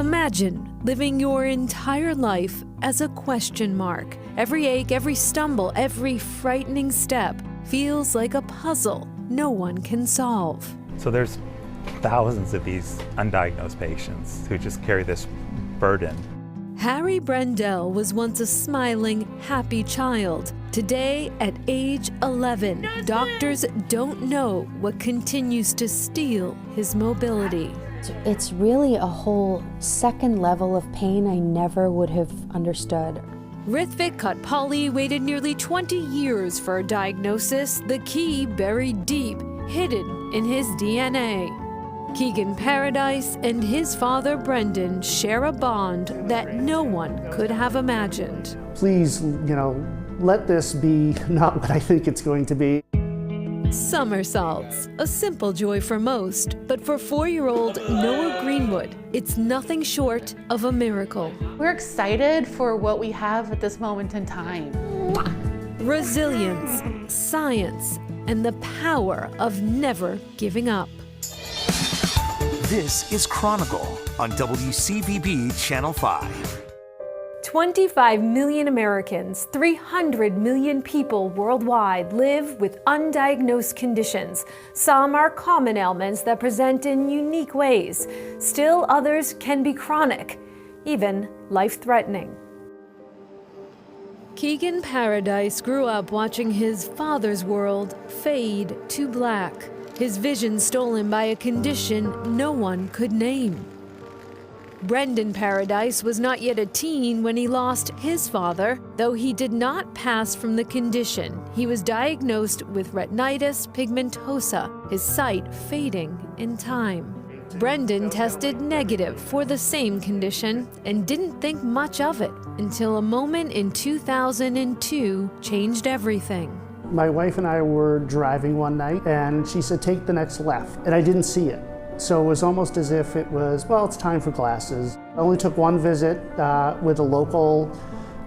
Imagine living your entire life as a question mark. Every ache, every stumble, every frightening step feels like a puzzle no one can solve. So there's thousands of these undiagnosed patients who just carry this burden. Harry Brendel was once a smiling, happy child. Today, at age 11, doctors don't know what continues to steal his mobility. It's really a whole second level of pain I never would have understood. Hrithvik Kotpalli waited nearly 20 years for a diagnosis, the key buried deep, hidden in his DNA. Keegan Paradise and his father Brendan share a bond that no one could have imagined. Please, let this be not what I think it's going to be. Somersaults, a simple joy for most, but for 4-year-old Noah Greenwood, it's nothing short of a miracle. We're excited for what we have at this moment in time. Resilience, science, and the power of never giving up. This is Chronicle on WCVB Channel 5. 25 million Americans, 300 million people worldwide live with undiagnosed conditions. Some are common ailments that present in unique ways. Still, others can be chronic, even life-threatening. Keegan Paradise grew up watching his father's world fade to black. His vision stolen by a condition no one could name. Brendan Paradise was not yet a teen when he lost his father, though he did not pass from the condition. He was diagnosed with retinitis pigmentosa, his sight fading in time. Brendan tested negative for the same condition and didn't think much of it until a moment in 2002 changed everything. My wife and I were driving one night and she said, take the next left, and I didn't see it. So it was almost as if it was, well, it's time for glasses. I only took one visit with a local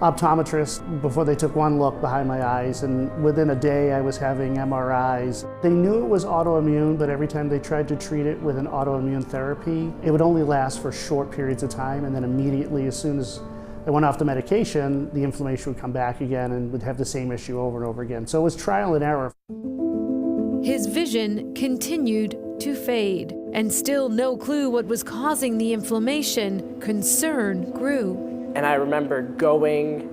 optometrist before they took one look behind my eyes, and within a day I was having MRIs. They knew it was autoimmune, but every time they tried to treat it with an autoimmune therapy, it would only last for short periods of time, and then immediately, as soon as I went off the medication, the inflammation would come back again and would have the same issue over and over again. So it was trial and error. His vision continued to fade, and still no clue what was causing the inflammation. Concern grew. And I remember going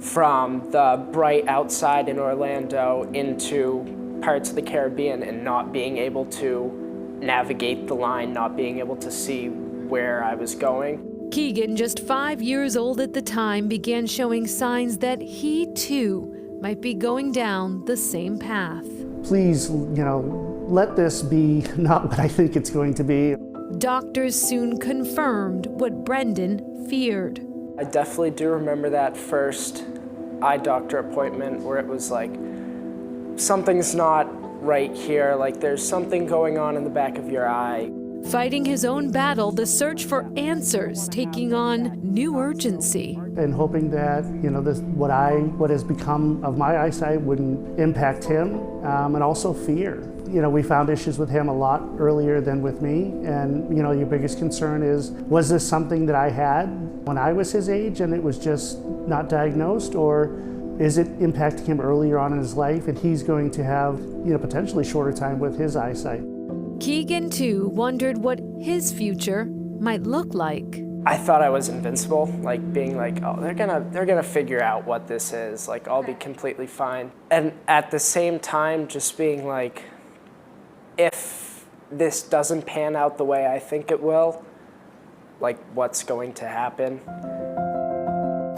from the bright outside in Orlando into parts of the Caribbean and not being able to navigate the line, not being able to see where I was going. Keegan, just 5 years old at the time, began showing signs that he too might be going down the same path. Please, let this be not what I think it's going to be. Doctors soon confirmed what Brendan feared. I definitely do remember that first eye doctor appointment where it was like, something's not right here, like there's something going on in the back of your eye. Fighting his own battle, the search for answers taking on new urgency. And hoping that, what has become of my eyesight wouldn't impact him, and also fear. We found issues with him a lot earlier than with me, and your biggest concern is, was this something that I had when I was his age and it was just not diagnosed, or is it impacting him earlier on in his life and he's going to have, potentially shorter time with his eyesight? Keegan, too, wondered what his future might look like. I thought I was invincible, being like, oh, they're gonna figure out what this is, I'll be completely fine. And at the same time, just being like, if this doesn't pan out the way I think it will, what's going to happen?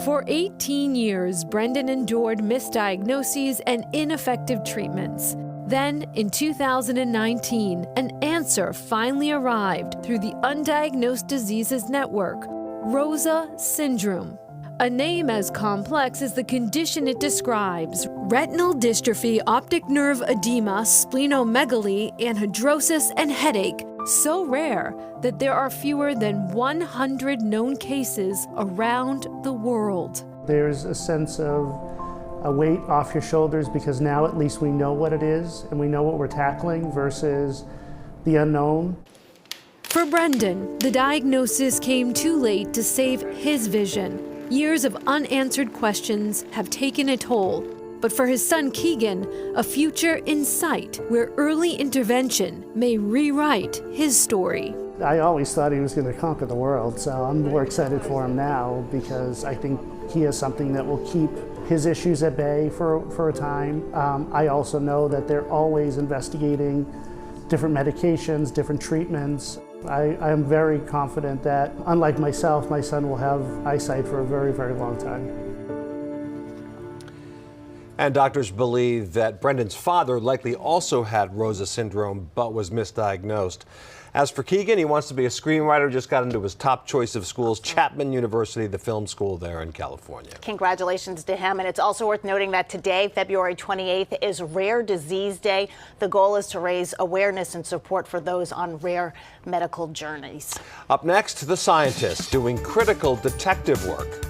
For 18 years, Brendan endured misdiagnoses and ineffective treatments. Then, in 2019, an answer finally arrived through the Undiagnosed Diseases Network, Rosa syndrome. A name as complex as the condition it describes: retinal dystrophy, optic nerve edema, splenomegaly, anhidrosis, and headache. So rare that there are fewer than 100 known cases around the world. There's a sense of a weight off your shoulders because now at least we know what it is and we know what we're tackling versus the unknown. For Brendan, the diagnosis came too late to save his vision. Years of unanswered questions have taken a toll. But for his son Keegan, a future in sight where early intervention may rewrite his story. I always thought he was going to conquer the world, so I'm more excited for him now because I think he has something that will keep his issues at bay for a time. I also know that they're always investigating different medications, different treatments. I am very confident that, unlike myself, my son will have eyesight for a very, very long time. And doctors believe that Brendan's father likely also had Rosa syndrome but was misdiagnosed. As for Keegan, he wants to be a screenwriter, just got into his top choice of schools, Chapman University, the film school there in California. Congratulations to him. And it's also worth noting that today, February 28th, is Rare Disease Day. The goal is to raise awareness and support for those on rare medical journeys. Up next, the scientists doing critical detective work.